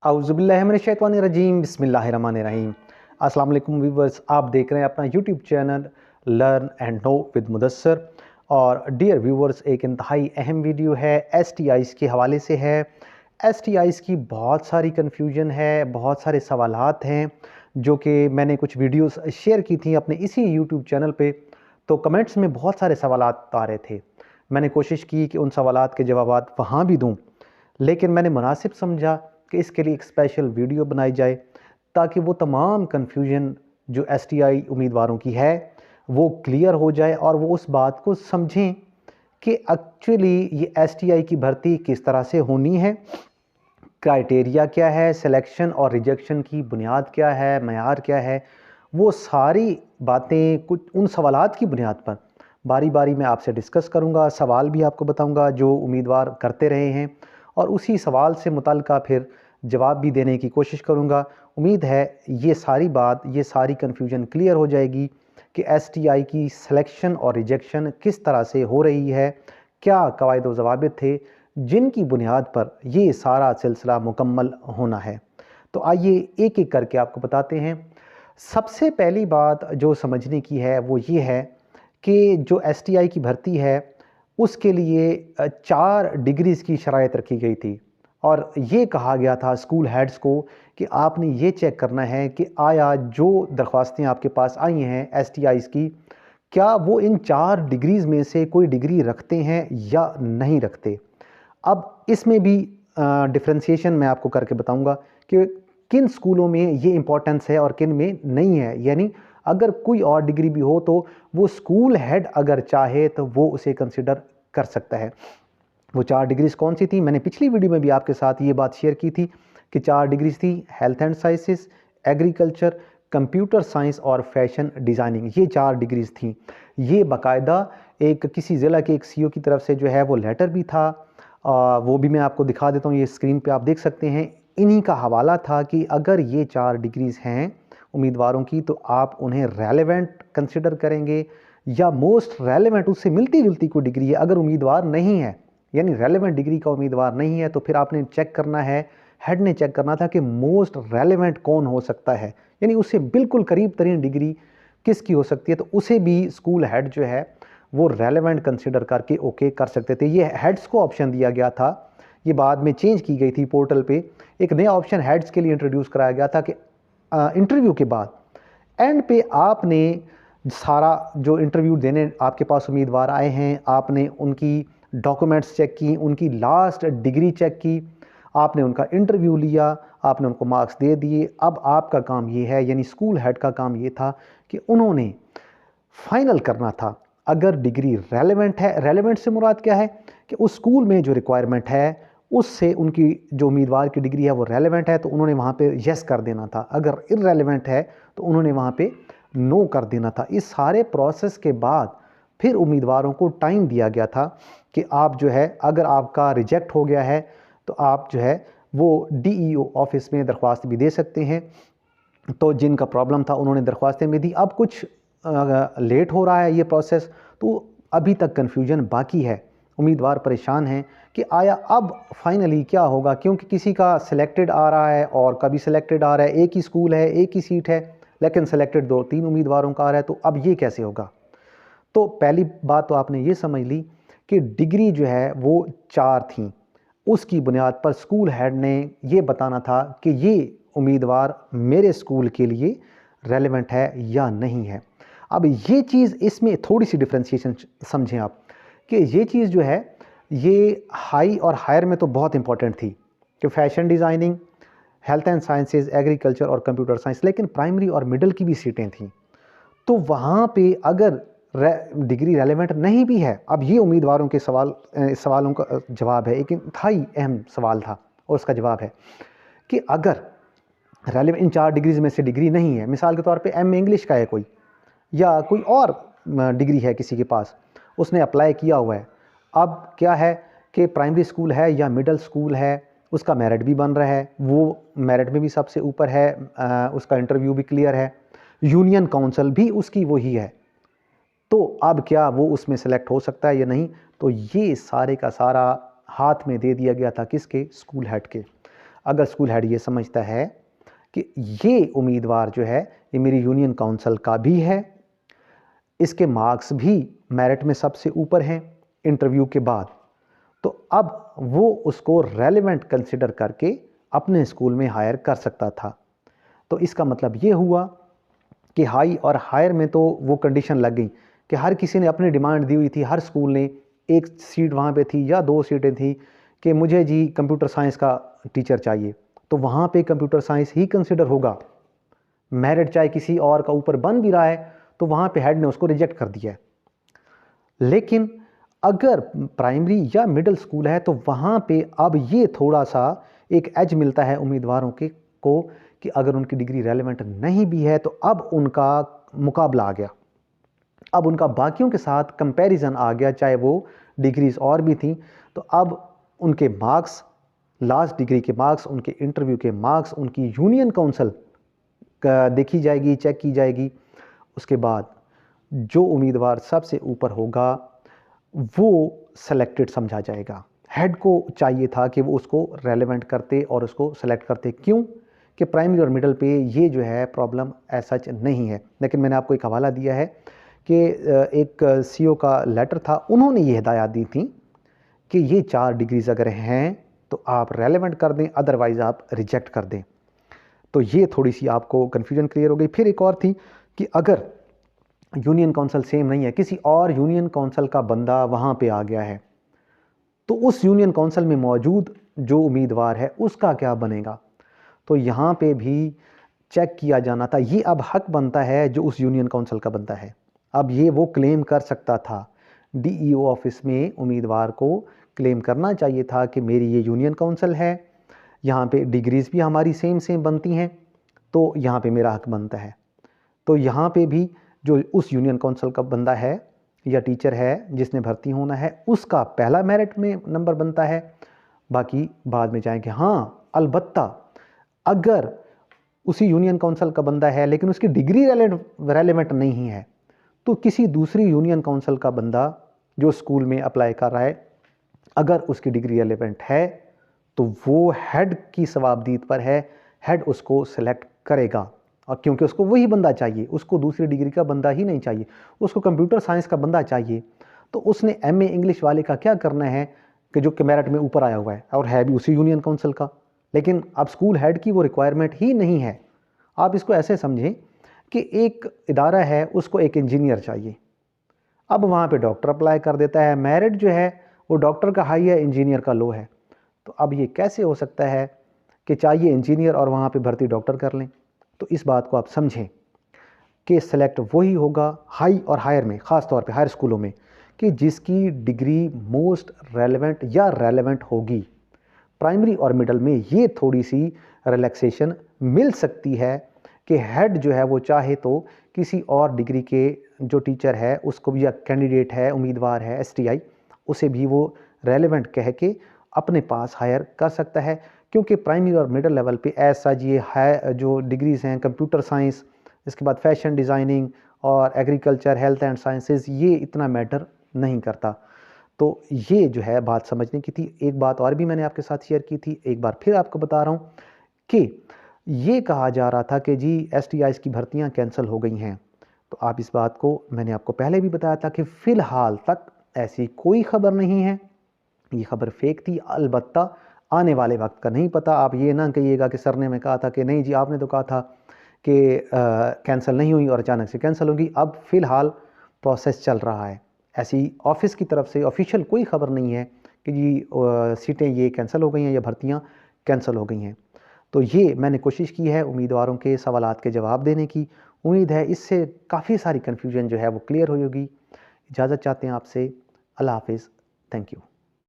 औज़ुबिल्लाहिमिनश्शैतानिर्रजीम बिस्मिल्लाहिर्रहमानिर्रहीम। अस्सलाम वालेकुम व्यूवर्स, आप देख रहे हैं अपना YouTube channel learn and know with Mudassar. और डियर व्यूवर्स, एक इंतहाई अहम वीडियो है, एसटीआईज़ के हवाले से है। एसटीआईज़ की बहुत सारी कन्फ्यूजन है, बहुत सारे सवालात हैं जो कि मैंने कुछ वीडियोस शेयर की थी अपने इसी यूट्यूब चैनल पे। तो कमेंट्स में बहुत सारे सवालात आ रहे थे। मैंने कोशिश की कि उन सवालात के जवाबात वहाँ भी दूँ, लेकिन मैंने मुनासिब समझा कि इसके लिए एक स्पेशल वीडियो बनाई जाए ताकि वो तमाम कन्फ्यूजन जो एसटीआई उम्मीदवारों की है वो क्लियर हो जाए और वो उस बात को समझें कि एक्चुअली ये एसटीआई की भर्ती किस तरह से होनी है, क्राइटेरिया क्या है, सिलेक्शन और रिजेक्शन की बुनियाद क्या है, मयार क्या है। वो सारी बातें कुछ उन सवालात की बुनियाद पर बारी बारी मैं आपसे डिस्कस करूंगा, सवाल भी आपको बताऊंगा जो उम्मीदवार करते रहे हैं और उसी सवाल से मुतल्लिका फिर जवाब भी देने की कोशिश करूंगा। उम्मीद है ये सारी बात, ये सारी कन्फ्यूजन क्लियर हो जाएगी कि एसटीआई की सिलेक्शन और रिजेक्शन किस तरह से हो रही है, क्या कवायद व ज़वाबित थे जिनकी बुनियाद पर ये सारा सिलसिला मुकम्मल होना है। तो आइए एक एक करके आपको बताते हैं। सबसे पहली बात जो समझने की है वो ये है कि जो एसटीआई की भर्ती है उसके लिए 4 डिग्रीज़ की शराइत रखी गई थी और ये कहा गया था स्कूल हेड्स को कि आपने ये चेक करना है कि आया जो दरख्वास्तें आपके पास आई हैं एसटीआईज़ की, क्या वो इन 4 डिग्रीज़ में से कोई डिग्री रखते हैं या नहीं रखते। अब इसमें भी डिफरेंशिएशन मैं आपको करके बताऊंगा कि किन स्कूलों में ये इम्पोर्टेंस है और किन में नहीं है। यानी अगर कोई और डिग्री भी हो तो वो स्कूल हेड अगर चाहे तो वो उसे कंसिडर कर सकता है। वो 4 डिग्रीज कौन सी थी, मैंने पिछली वीडियो में भी आपके साथ ये बात शेयर की थी कि 4 डिग्रीज थी health and sciences, agriculture, computer science और फैशन डिज़ाइनिंग। ये 4 डिग्रीज थी। ये बाकायदा एक किसी ज़िला के एक सीईओ की तरफ से जो है वो लेटर भी था। वो भी मैं आपको दिखा देता हूँ, ये स्क्रीन पे आप देख सकते हैं। इन्हीं का हवाला था कि अगर ये 4 डिग्रीज़ हैं उम्मीदवारों की तो आप उन्हें रेलेवेंट कंसिडर करेंगे या मोस्ट रेलेवेंट उससे मिलती जुलती कोई डिग्री है। अगर उम्मीदवार नहीं है यानी रेलेवेंट डिग्री का उम्मीदवार नहीं है तो फिर आपने चेक करना है, हेड ने चेक करना था कि मोस्ट रेलेवेंट कौन हो सकता है, यानी उससे बिल्कुल करीब तरीन डिग्री किसकी हो सकती है। तो उसे भी स्कूल हेड जो है वो रेलेवेंट कंसिडर करके ओके कर सकते थे। ये हेड्स को ऑप्शन दिया गया था, ये बाद में चेंज की गई थी। पोर्टल पे एक नया ऑप्शन हेड्स के लिए इंट्रोड्यूस कराया गया था कि इंटरव्यू के बाद एंड पे आपने सारा जो इंटरव्यू देने आपके पास उम्मीदवार आए हैं, आपने उनकी डॉक्यूमेंट्स चेक की, उनकी लास्ट डिग्री चेक की, आपने उनका इंटरव्यू लिया, आपने उनको मार्क्स दे दिए। अब आपका काम ये है, यानी स्कूल हेड का काम ये था कि उन्होंने फाइनल करना था अगर डिग्री रेलेवेंट है। रेलेवेंट से मुराद क्या है कि उस स्कूल में जो रिक्वायरमेंट है उससे उनकी जो उम्मीदवार की डिग्री है वो रेलेवेंट है तो उन्होंने वहाँ पे यस कर देना था। अगर इररेलेवेंट है तो उन्होंने वहाँ पे नो कर देना था। इस सारे प्रोसेस के बाद फिर उम्मीदवारों को टाइम दिया गया था कि आप जो है, अगर आपका रिजेक्ट हो गया है तो आप जो है वो डीईओ ऑफिस में दरख्वास्त भी दे सकते हैं। तो जिनका प्रॉब्लम था उन्होंने दरख्वास्तें भी दी। अब कुछ लेट हो रहा है ये प्रोसेस, तो अभी तक कन्फ्यूजन बाकी है। उम्मीदवार परेशान हैं कि आया अब फाइनली क्या होगा, क्योंकि किसी का सिलेक्टेड आ रहा है और कभी सिलेक्टेड आ रहा है, एक ही स्कूल है, एक ही सीट है, लेकिन सिलेक्टेड 2-3 उम्मीदवारों का आ रहा है। तो अब ये कैसे होगा। तो पहली बात तो आपने ये समझ ली कि डिग्री जो है वो 4 थी। उसकी बुनियाद पर स्कूल हेड ने ये बताना था कि ये उम्मीदवार मेरे स्कूल के लिए रेलेवेंट है या नहीं है। अब ये चीज़, इसमें थोड़ी सी डिफ्रेंशिएशन समझें आप कि ये चीज़ जो है ये हाई और हायर में तो बहुत इंपॉर्टेंट थी कि fashion designing, health and sciences, agriculture और कंप्यूटर साइंस, लेकिन प्राइमरी और मिडिल की भी सीटें थीं। तो वहाँ पे अगर डिग्री रेलेवेंट नहीं भी है, अब ये उम्मीदवारों के सवालों का जवाब है। एक इंतहाई अहम सवाल था और उसका जवाब है कि अगर रेलेवेंट इन 4 डिग्रीज में से डिग्री नहीं है, मिसाल के तौर पे एम इंग्लिश का है कोई या कोई और डिग्री है किसी के पास, उसने अप्लाई किया हुआ है। अब क्या है कि प्राइमरी स्कूल है या मिडिल स्कूल है, उसका मेरिट भी बन रहा है, वो मेरिट में भी सबसे ऊपर है, उसका इंटरव्यू भी क्लियर है, यूनियन काउंसिल भी उसकी वही है। तो अब क्या वो उसमें सेलेक्ट हो सकता है या नहीं। तो ये सारे का सारा हाथ में दे दिया गया था किसके, स्कूल हेड के। अगर स्कूल हेड ये समझता है कि ये उम्मीदवार जो है ये मेरी यूनियन काउंसिल का भी है, इसके मार्क्स भी मेरिट में सबसे ऊपर हैं इंटरव्यू के बाद, तो अब वो उसको रेलेवेंट कंसिडर करके अपने स्कूल में हायर कर सकता था। तो इसका मतलब ये हुआ कि हाई और हायर में तो वो कंडीशन लग गई कि हर किसी ने अपनी डिमांड दी हुई थी, हर स्कूल ने एक सीट वहाँ पे थी या 2 सीटें थी कि मुझे जी कंप्यूटर साइंस का टीचर चाहिए, तो वहाँ पे कंप्यूटर साइंस ही कंसिडर होगा। मेरिट चाहे किसी और का ऊपर बन भी रहा है तो वहाँ पे हेड ने उसको रिजेक्ट कर दिया है। लेकिन अगर प्राइमरी या मिडिल स्कूल है तो वहाँ पे अब ये थोड़ा सा एक एज मिलता है उम्मीदवारों को कि अगर उनकी डिग्री रेलेवेंट नहीं भी है तो अब उनका मुकाबला आ गया, अब उनका बाकियों के साथ कंपैरिजन आ गया, चाहे वो डिग्रीज और भी थी, तो अब उनके मार्क्स, लास्ट डिग्री के मार्क्स, उनके इंटरव्यू के मार्क्स, उनकी यूनियन काउंसिल देखी जाएगी, चेक की जाएगी। उसके बाद जो उम्मीदवार सबसे ऊपर होगा वो सेलेक्टेड समझा जाएगा। हेड को चाहिए था कि वो उसको रेलेवेंट करते और उसको सेलेक्ट करते। क्यों? कि प्राइमरी और मिडिल पे ये जो है प्रॉब्लम ऐसा नहीं है। लेकिन मैंने आपको एक हवाला दिया है कि एक सीईओ का लेटर था, उन्होंने ये हिदायत दी थी कि ये 4 डिग्रीज अगर हैं तो आप रेलेवेंट कर दें, अदरवाइज़ आप रिजेक्ट कर दें। तो ये थोड़ी सी आपको कन्फ्यूजन क्लियर हो गई। फिर एक और थी कि अगर यूनियन काउंसिल सेम नहीं है, किसी और यूनियन काउंसिल का बंदा वहाँ पे आ गया है, तो उस यूनियन काउंसिल में मौजूद जो उम्मीदवार है उसका क्या बनेगा? तो यहाँ पे भी चेक किया जाना था। ये अब हक बनता है जो उस यूनियन काउंसिल का बनता है। अब ये वो क्लेम कर सकता था, डीईओ ऑफिस में उम्मीदवार को क्लेम करना चाहिए था कि मेरी ये यूनियन काउंसिल है, यहाँ पे डिग्रीज भी हमारी सेम बनती हैं, तो यहाँ पे मेरा हक बनता है। तो यहाँ पे भी जो उस यूनियन काउंसिल का बंदा है या टीचर है जिसने भर्ती होना है, उसका पहला मेरिट में नंबर बनता है, बाकी बाद में जाएंगे। हाँ, अलबत्ता अगर उसी यूनियन काउंसिल का बंदा है लेकिन उसकी डिग्री रेलेवेंट नहीं है, तो किसी दूसरी यूनियन काउंसिल का बंदा जो स्कूल में अप्लाई कर रहा है, अगर उसकी डिग्री रेलेवेंट है तो वो हेड की सवाबदीद पर है, हेड उसको सेलेक्ट करेगा। और क्योंकि उसको वही बंदा चाहिए, उसको दूसरी डिग्री का बंदा ही नहीं चाहिए, उसको कंप्यूटर साइंस का बंदा चाहिए, तो उसने एमए इंग्लिश वाले का क्या करना है कि जो कि मेरिट में ऊपर आया हुआ है और है भी उसी यूनियन काउंसिल का। लेकिन अब स्कूल हेड की वो रिक्वायरमेंट ही नहीं है। आप इसको ऐसे समझें कि एक इदारा है, उसको एक इंजीनियर चाहिए, अब वहाँ पे डॉक्टर अप्लाई कर देता है, मेरिट जो है वो डॉक्टर का हाई है, इंजीनियर का लो है। तो अब ये कैसे हो सकता है कि चाहिए इंजीनियर और वहाँ पे भर्ती डॉक्टर कर लें? तो इस बात को आप समझें कि सेलेक्ट वही होगा हाई और हायर में, ख़ास तौर पे हायर स्कूलों में, कि जिसकी डिग्री मोस्ट रेलेवेंट या रेलेवेंट होगी। प्राइमरी और मिडिल में ये थोड़ी सी रिलैक्सेशन मिल सकती है कि हेड जो है वो चाहे तो किसी और डिग्री के जो टीचर है उसको भी, या कैंडिडेट है, उम्मीदवार है एसटीआई, उसे भी वो रेलेवेंट कह के अपने पास हायर कर सकता है। क्योंकि प्राइमरी और मिडिल लेवल पे ऐसा ये है जो डिग्रीज़ हैं कंप्यूटर साइंस, इसके बाद फैशन डिज़ाइनिंग और एग्रीकल्चर, हेल्थ एंड साइंसेज, ये इतना मैटर नहीं करता। तो ये जो है बात समझने की थी। एक बात और भी मैंने आपके साथ शेयर की थी, एक बार फिर आपको बता रहा हूँ कि ये कहा जा रहा था कि जी एसटीआईज़ की भर्तियाँ कैंसिल हो गई हैं। तो आप इस बात को, मैंने आपको पहले भी बताया था कि फ़िलहाल तक ऐसी कोई ख़बर नहीं है, ये खबर फेक थी। अलबत्ता आने वाले वक्त का नहीं पता। आप ये ना कहिएगा कि सर ने मैं कहा था कि नहीं जी आपने तो कहा था कि कैंसिल नहीं हुई और अचानक से कैंसिल होगी। अब फ़िलहाल प्रोसेस चल रहा है, ऐसी ऑफिस की तरफ से ऑफिशियल कोई ख़बर नहीं है कि जी सीटें ये कैंसिल हो गई हैं या भर्तियाँ कैंसिल हो गई हैं। तो ये मैंने कोशिश की है उम्मीदवारों के सवालात के जवाब देने की। उम्मीद है इससे काफ़ी सारी कन्फ्यूजन जो है वो क्लियर हुई होगी। इजाज़त चाहते हैं आपसे। अल्लाह हाफिज़। Thank you.